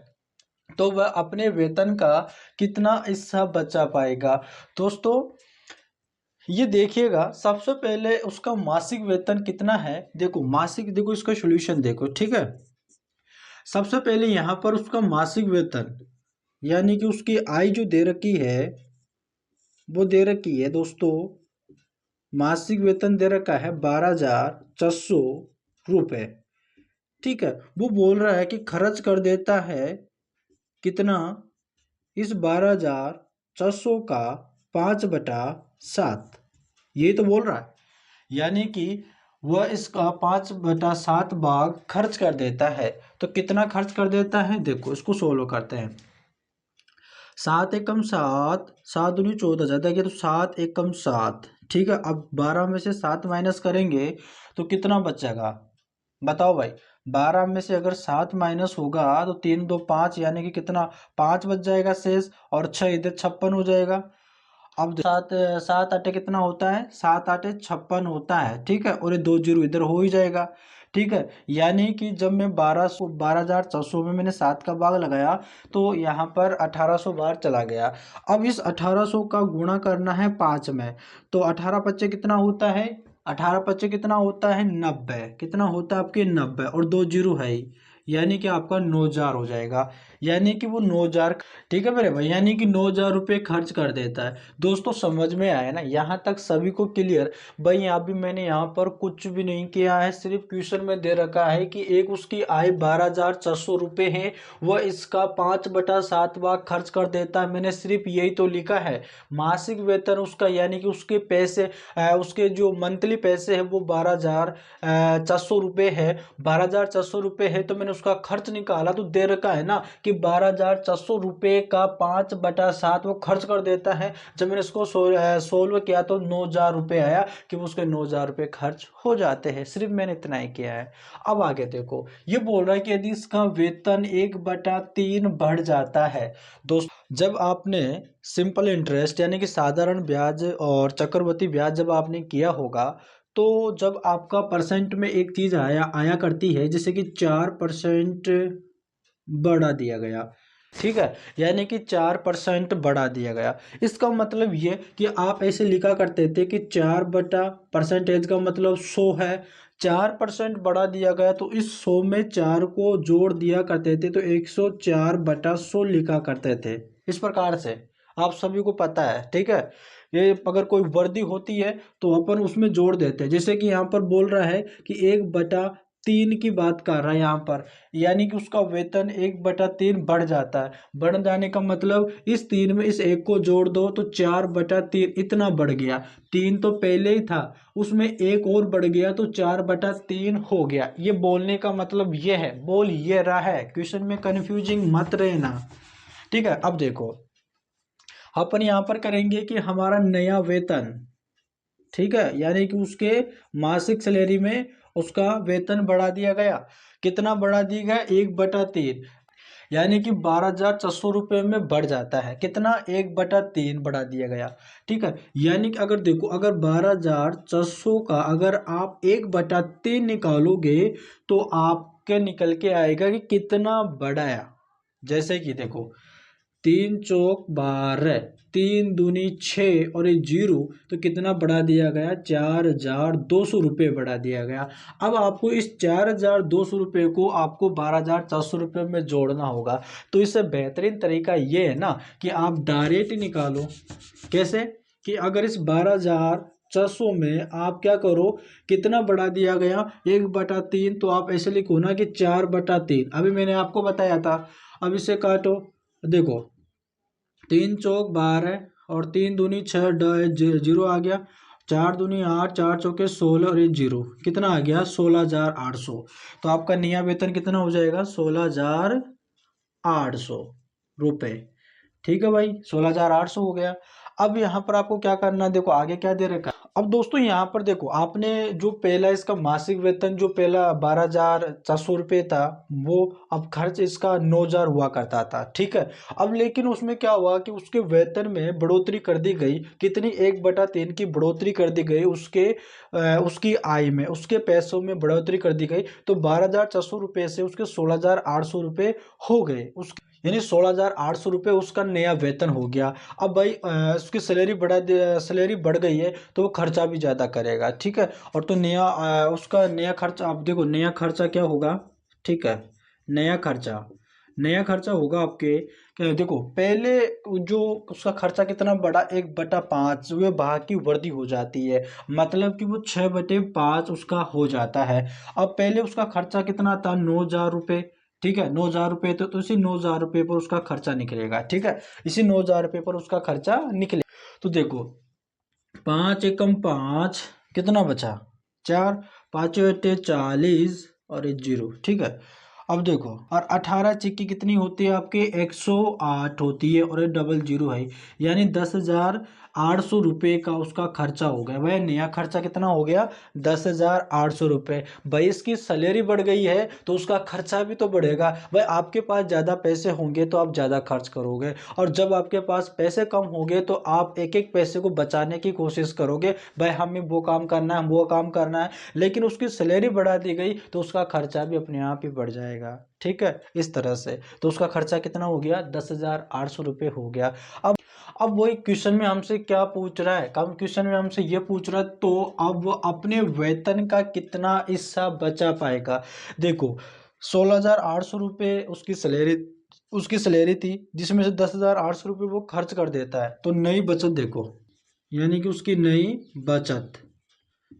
तो वह अपने वेतन का कितना हिस्सा बचा पाएगा। दोस्तों ये देखिएगा, सबसे पहले उसका मासिक वेतन कितना है, देखो मासिक, देखो इसका सॉल्यूशन देखो, ठीक है। सबसे पहले यहाँ पर उसका मासिक वेतन यानी कि उसकी आय जो दे रखी है, वो दे रखी है दोस्तों, मासिक वेतन दे रखा है 12,400 रुपये, ठीक है। वो बोल रहा है कि खर्च कर देता है कितना, इस 12,400 का 5/7, ये तो बोल रहा है, यानी कि वह इसका 5/7 भाग खर्च कर देता है। तो कितना खर्च कर देता है, देखो इसको सोल्व करते हैं। 7 एकम 7, 7 दूनी 14, ज़्यादा गया तो 7 एकम 7, ठीक है। अब 12 में से 7 माइनस करेंगे तो कितना बचेगा, बताओ भाई। 12 में से अगर 7 माइनस होगा तो 3 2 5, यानी कि कितना 5 बच जाएगा शेष, और 6 इधर 56 हो जाएगा। अब 7 7 8 कितना होता है, 7 8 56 होता है, ठीक है। और ये 2 जीरो इधर हो ही जाएगा, ठीक है। यानी कि जब मैं 12,400 में मैंने 7 का भाग लगाया तो यहाँ पर 1,800 बार चला गया। अब इस 1,800 का गुणा करना है 5 में, तो 18 × 5 कितना होता है, 18 × 5 कितना होता है 90, कितना होता है आपके 90, और 2 जीरो है ही, यानी कि आपका 9,000 हो जाएगा, यानी कि वो 9,000। ठीक है मेरे भाई, यानी कि 9,000 रुपये खर्च कर देता है। दोस्तों समझ में आया ना, यहाँ तक सभी को क्लियर। भाई यहाँ भी मैंने यहाँ पर कुछ भी नहीं किया है, सिर्फ क्वेश्चन में दे रखा है कि एक उसकी आय 12,400 रुपये है, वह इसका 5/7 भाग खर्च कर देता है। मैंने सिर्फ यही तो लिखा है। मासिक वेतन उसका यानी कि उसके पैसे, उसके जो मंथली पैसे है वो 12,400 रुपये है। 12,400 रुपये है तो मैंने उसका खर्च निकाला तो दे रखा है ना कि 12,400 रुपये का 5/7 वो खर्च कर देता है। जब मैंने इसको सोल्व किया तो 9,000 रुपये आया कि वो उसके 9,000 रुपये खर्च हो जाते हैं। सिर्फ मैंने इतना ही किया है। अब आगे देखो, ये बोल रहा है कि यदि इसका वेतन 1/3 बढ़ जाता है। दोस्तों जब आपने सिंपल इंटरेस्ट यानी कि साधारण ब्याज और चक्रवृद्धि ब्याज जब आपने किया होगा, तो जब आपका परसेंट में एक चीज आया आया करती है, जैसे कि 4% बढ़ा दिया गया। ठीक है, यानी कि 4% बढ़ा दिया गया। इसका मतलब ये कि आप ऐसे लिखा करते थे कि 4/परसेंटेज का मतलब 100 है। 4% बढ़ा दिया गया तो इस 100 में 4 को जोड़ दिया करते थे, तो 104/100 लिखा करते थे। इस प्रकार से आप सभी को पता है। ठीक है, ये अगर कोई वर्दी होती है तो अपन उसमें जोड़ देते हैं। जैसे कि यहाँ पर बोल रहा है कि 1/3 की बात कर रहा है यहाँ पर, यानी कि उसका वेतन 1/3 बढ़ जाता है। बढ़ जाने का मतलब इस 3 में इस 1 को जोड़ दो तो 4/3 इतना बढ़ गया। 3 तो पहले ही था, उसमें 1 और बढ़ गया तो 4/3 हो गया। ये बोलने का मतलब ये है, बोल ये रहा है। क्वेश्चन में कंफ्यूजिंग मत रहना। ठीक है, अब देखो अपन यहाँ पर करेंगे कि हमारा नया वेतन, ठीक है, यानी कि उसके मासिक सैलरी में उसका वेतन बढ़ा दिया गया। कितना बढ़ा दिया गया? 1/3, यानी कि 12,400 रुपये में बढ़ जाता है। कितना? 1/3 बढ़ा दिया गया। ठीक है, यानी कि अगर देखो, अगर 12,400 का अगर आप 1/3 निकालोगे तो आपके निकल के आएगा कि कितना बढ़ाया। जैसे कि देखो, 3 चौक 12, 3 दूनी 6 और 1 जीरो, तो कितना बढ़ा दिया गया? 4,200 रुपये बढ़ा दिया गया। अब आपको इस 4,200 रुपये को आपको 12,400 रुपये में जोड़ना होगा। तो इससे बेहतरीन तरीका ये है ना कि आप डायरेक्ट निकालो। कैसे? कि अगर इस 12,400 में आप क्या करो, कितना बढ़ा दिया गया? 1/3, तो आप ऐसे लिखो ना कि 4/3। अभी मैंने आपको बताया था। अब इसे काटो, देखो 3 चौक 12 और 3 दूनी 6, जीरो आ गया। 4 दूनी 8, 4 चौके 16 और 1 जीरो, कितना आ गया? 16,800। तो आपका नया वेतन कितना हो जाएगा? 16,800 रुपये। ठीक है भाई, 16,800 हो गया। अब यहाँ पर आपको क्या करना है, देखो आगे क्या दे रखा है। अब दोस्तों यहाँ पर देखो, आपने जो पहला इसका मासिक वेतन जो पहला 12,400 रुपये था, वो अब खर्च इसका 9,000 हुआ करता था। ठीक है, अब लेकिन उसमें क्या हुआ कि उसके वेतन में बढ़ोतरी कर दी गई। कितनी? 1/3 की बढ़ोतरी कर दी गई उसके उसकी आय में, उसके पैसों में बढ़ोतरी कर दी गई। तो 12,400 रुपये से उसके 16,800 रुपये हो गए। उसके यानी 16,800 रुपये उसका नया वेतन हो गया। अब भाई उसकी सैलरी बढ़ गई है तो वो खर्चा भी ज़्यादा करेगा। ठीक है, और तो उसका नया खर्चा, आप देखो नया खर्चा क्या होगा। ठीक है, नया खर्चा, नया खर्चा होगा आपके देखो पहले जो उसका खर्चा कितना बड़ा, 1/5 वह भाग की वृद्धि हो जाती है। मतलब कि वो 6/5 उसका हो जाता है। अब पहले उसका खर्चा कितना था? 9,000 रुपये। ठीक है, 9,000 रुपये, तो इसी 9,000 रुपये पर उसका खर्चा निकलेगा। ठीक है, इसी 9,000 रुपये पर उसका खर्चा निकले। तो देखो 5 एकम 5, कितना बचा? 4, 5 अट्टे 40 और 1 जीरो। ठीक है, अब देखो, और 18 कितनी होती है आपके? 108 होती है, और ये डबल जीरो है, यानी 10,800 रुपये का उसका खर्चा हो गया। भाई नया खर्चा कितना हो गया? 10,800 रुपये। भाई इसकी सैलरी बढ़ गई है तो उसका खर्चा भी तो बढ़ेगा। भाई आपके पास ज़्यादा पैसे होंगे तो आप ज़्यादा खर्च करोगे, और जब आपके पास पैसे कम होंगे तो आप एक एक पैसे को बचाने की कोशिश करोगे। भाई हमें वो काम करना है, वो काम करना है। लेकिन उसकी सैलरी बढ़ा दी गई तो उसका खर्चा भी अपने आप ही बढ़ जाएगा। ठीक है, इस तरह से तो उसका खर्चा कितना हो गया? 10,800 रुपये हो गया। अब वही क्वेश्चन में हमसे क्या पूछ रहा है, कम क्वेश्चन में हमसे ये पूछ रहा है, तो अब वो अपने वेतन का कितना हिस्सा बचा पाएगा। देखो 16,800 रुपये उसकी सैलरी थी, जिसमें से 10,800 रुपये वो खर्च कर देता है। तो नई बचत देखो, यानी कि उसकी नई बचत,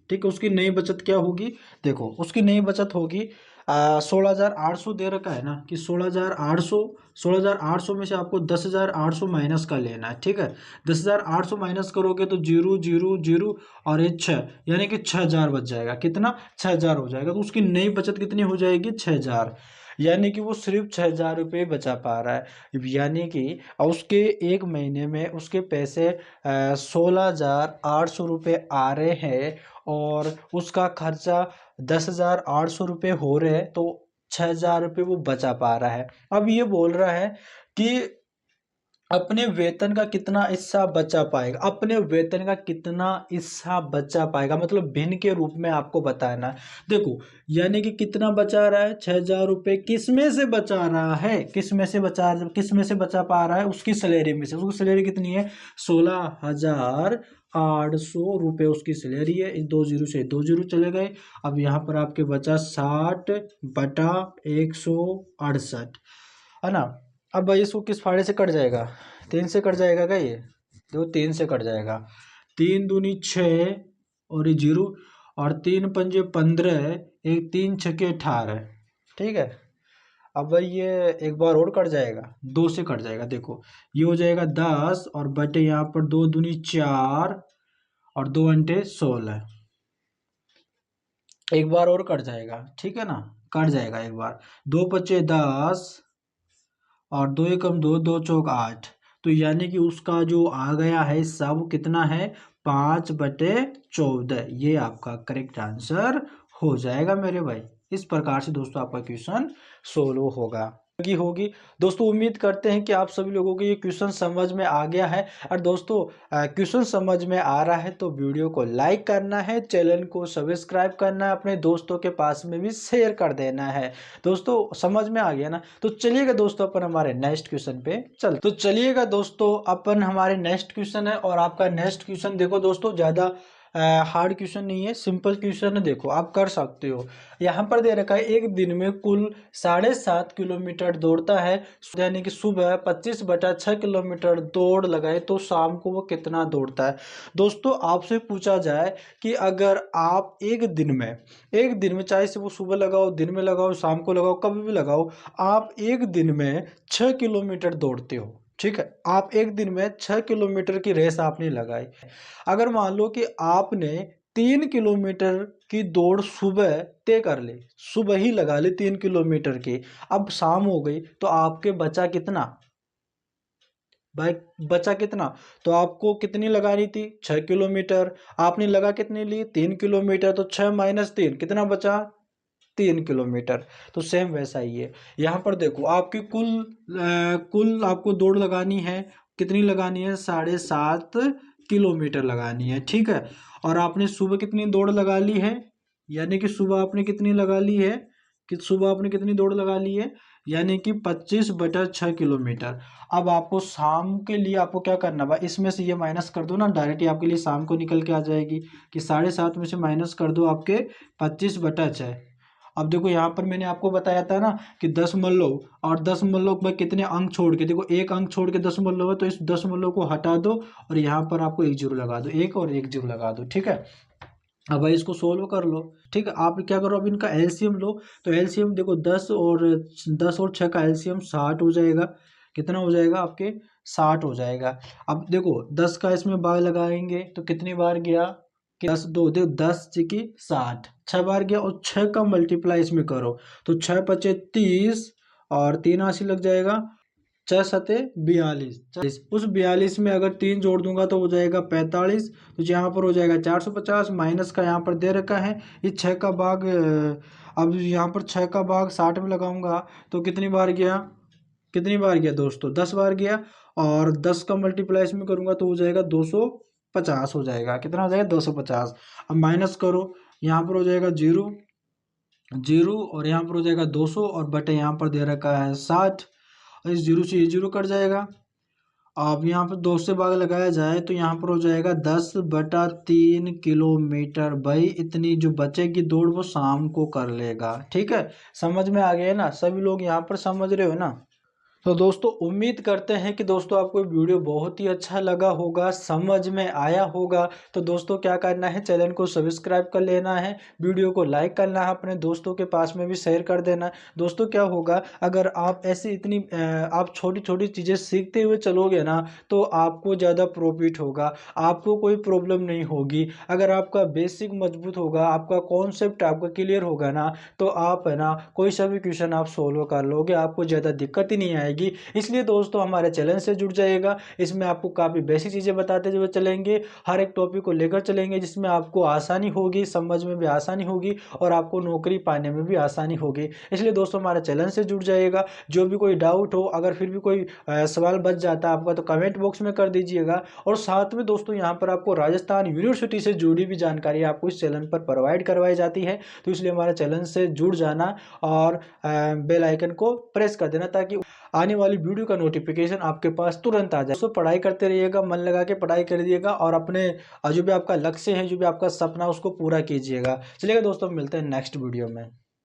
ठीक है, उसकी नई बचत क्या होगी, देखो उसकी नई बचत होगी 16,800 दे रखा है ना, कि 16,800 में से आपको 10,800 माइनस कर लेना है, ठीक है। 10,800 माइनस करोगे तो जीरो जीरो जीरो और ये 6, यानी कि 6,000 बच जाएगा। कितना? 6,000 हो जाएगा। तो उसकी नई बचत कितनी हो जाएगी? 6,000, यानी कि वो सिर्फ 6,000 रुपये बचा पा रहा है। यानी कि उसके एक महीने में उसके पैसे 16,800 रुपये आ रहे हैं, और उसका खर्चा 10,800 रुपये हो रहे हैं, तो 6,000 रुपये वो बचा पा रहा है। अब ये बोल रहा है कि अपने वेतन का कितना हिस्सा बचा पाएगा, अपने वेतन का कितना हिस्सा बचा पाएगा, मतलब भिन्न के रूप में आपको बताना है। देखो, यानी कि कितना बचा रहा है? 6,000 रुपये। किस में से बचा रहा है? किस में से बचा पा रहा है? उसकी सैलरी में से। उसकी सैलरी कितनी है? 16,800 रुपये उसकी सैलरी है। इन दो जीरो से दो जीरो चले गए। अब यहाँ पर आपके बचा 60/168, है ना। अब भाई इसको किस फाड़े से कट जाएगा? 3 से कट जाएगा क्या ये? देखो 3 से कट जाएगा। 3 दूनी 6 और ये जीरो, और 3 पंजे 15, एक 3 छके 18, ठीक है। अब भाई ये एक बार और कट जाएगा, 2 से कट जाएगा। देखो ये हो जाएगा 10, और बटे यहाँ पर 2 दूनी 4 और 2 अंटे 16, एक बार और कट जाएगा, ठीक है ना, कट जाएगा एक बार। 2 पचे 10 और 2 एकम 2, 2 चौक 8। तो यानी कि उसका जो आ गया है हिस्सा वो कितना है? 5/14। ये आपका करेक्ट आंसर हो जाएगा मेरे भाई। इस प्रकार से दोस्तों आपका क्वेश्चन सोल्व होगी। दोस्तों उम्मीद करते हैं कि आप सभी लोगों को ये क्वेश्चन समझ में आ गया है। और दोस्तों क्वेश्चन समझ में आ रहा है तो वीडियो को लाइक करना है, चैनल को सब्सक्राइब करना है, अपने दोस्तों के पास में भी शेयर कर देना है। दोस्तों समझ में आ गया ना? तो चलिएगा दोस्तों अपन हमारे नेक्स्ट क्वेश्चन पे हमारे नेक्स्ट क्वेश्चन है। और आपका नेक्स्ट क्वेश्चन देखो दोस्तों, ज़्यादा हार्ड क्वेश्चन नहीं है, सिंपल क्वेश्चन है। देखो आप कर सकते हो। यहाँ पर दे रखा है एक दिन में कुल 7.5 किलोमीटर दौड़ता है, यानी कि सुबह 25/6 किलोमीटर दौड़ लगाए तो शाम को वो कितना दौड़ता है। दोस्तों आपसे पूछा जाए कि अगर आप एक दिन में चाहे से वो सुबह लगाओ, दिन में लगाओ, शाम को लगाओ, कभी भी लगाओ, आप एक दिन में 6 किलोमीटर दौड़ते हो, ठीक है। आप एक दिन में 6 किलोमीटर की रेस आपने लगाई। अगर मान लो कि आपने 3 किलोमीटर की दौड़ सुबह तय कर ली, सुबह ही लगा ली 3 किलोमीटर की, अब शाम हो गई तो आपके बचा कितना भाई? बचा कितना? तो आपको कितनी लगानी थी? 6 किलोमीटर। आपने लगा कितनी ली? 3 किलोमीटर। तो 6 - 3 कितना बचा? 3 किलोमीटर। तो सेम वैसा ही है। यहाँ पर देखो आपकी कुल आपको दौड़ लगानी है, कितनी लगानी है? 7.5 किलोमीटर लगानी है, ठीक है। और आपने सुबह कितनी दौड़ लगा ली है? यानी कि सुबह आपने कितनी लगा ली है? कि सुबह आपने कितनी दौड़ लगा ली है? यानी कि 25/6 किलोमीटर। अब आपको शाम के लिए आपको क्या करना भाई? इसमें से ये माइनस कर दो ना, डायरेक्ट ही आपके लिए शाम को निकल के आ जाएगी कि 7.5 में से माइनस कर दो आपके 25/6। अब देखो यहाँ पर मैंने आपको बताया था ना कि दशमलव, और दशमलव में कितने अंक छोड़ के, देखो एक अंक छोड़ के दशमलव है, तो इस दशमलव को हटा दो और यहाँ पर आपको एक जीरो लगा दो, एक और एक जीरो लगा दो, ठीक है। अब भाई इसको सोल्व कर लो, ठीक है। आप क्या करो, अब इनका एलसीएम लो। तो एलसीएम देखो 10 और 6 का एलसीएम 60 हो जाएगा। कितना हो जाएगा आपके? 60 हो जाएगा। अब देखो 10 का इसमें बार लगाएंगे तो कितनी बार गया कि 10 दो देखो 10 की 60, 6 बार गया, और 6 का मल्टीप्लाई इसमें करो तो 6 × 5 = 30 और 3 80 लग जाएगा। 6×7 = 42, उस 42 में अगर 3 जोड़ दूंगा तो हो जाएगा 45। तो यहाँ पर हो जाएगा 450, माइनस का यहाँ पर दे रखा है ये 6 का भाग। अब यहाँ पर 6 का भाग 60 में लगाऊंगा तो कितनी बार गया दोस्तों? 10 बार गया। और 10 का मल्टीप्लाई इसमें करूंगा तो हो जाएगा 250 हो जाएगा। कितना हो जाएगा? 250। अब माइनस करो, यहाँ पर हो जाएगा जीरो जीरो, और यहाँ पर हो जाएगा 200, और बटे यहाँ पर दे रखा है 60, और इस जीरो से ये जीरो कट जाएगा। अब यहाँ पर 2 से भाग लगाया जाए तो यहाँ पर हो जाएगा 10/3 किलोमीटर। भाई इतनी जो बचेगी दौड़ वो शाम को कर लेगा। ठीक है, समझ में आ गया ना? सभी लोग यहाँ पर समझ रहे हो ना? तो दोस्तों उम्मीद करते हैं कि दोस्तों आपको ये वीडियो बहुत ही अच्छा लगा होगा, समझ में आया होगा। तो दोस्तों क्या करना है, चैनल को सब्सक्राइब कर लेना है, वीडियो को लाइक करना है, अपने दोस्तों के पास में भी शेयर कर देना है। दोस्तों क्या होगा, अगर आप ऐसी इतनी आप छोटी छोटी चीज़ें सीखते हुए चलोगे ना तो आपको ज़्यादा प्रॉफिट होगा, आपको कोई प्रॉब्लम नहीं होगी। अगर आपका बेसिक मजबूत होगा, आपका कॉन्सेप्ट आपका क्लियर होगा ना, तो आप है ना कोई सा भी क्वेश्चन आप सोल्व कर लोगे, आपको ज़्यादा दिक्कत ही नहीं आएगी। इसलिए दोस्तों हमारे चैनल से जुड़ जाइएगा, इसमें आपको काफ़ी बेसिक चीज़ें बताते हुए चलेंगे, हर एक टॉपिक को लेकर चलेंगे जिसमें आपको आसानी होगी, समझ में भी आसानी होगी और आपको नौकरी पाने में भी आसानी होगी। इसलिए दोस्तों हमारे चैनल से जुड़ जाइएगा। जो भी कोई डाउट हो, अगर फिर भी कोई सवाल बच जाता है आपका, तो कमेंट बॉक्स में कर दीजिएगा। और साथ में दोस्तों यहाँ पर आपको राजस्थान यूनिवर्सिटी से जुड़ी भी जानकारी आपको इस चैनल पर प्रोवाइड करवाई जाती है। तो इसलिए हमारे चैनल से जुड़ जाना और बेल आइकन को प्रेस कर देना, ताकि आने वाली वीडियो का नोटिफिकेशन आपके पास तुरंत आ जाए। दोस्तों पढ़ाई करते रहिएगा, मन लगा के पढ़ाई करिएगा और अपने जो भी आपका लक्ष्य है, जो भी आपका सपना है, उसको पूरा कीजिएगा। चलिएगा दोस्तों, मिलते हैं नेक्स्ट वीडियो में।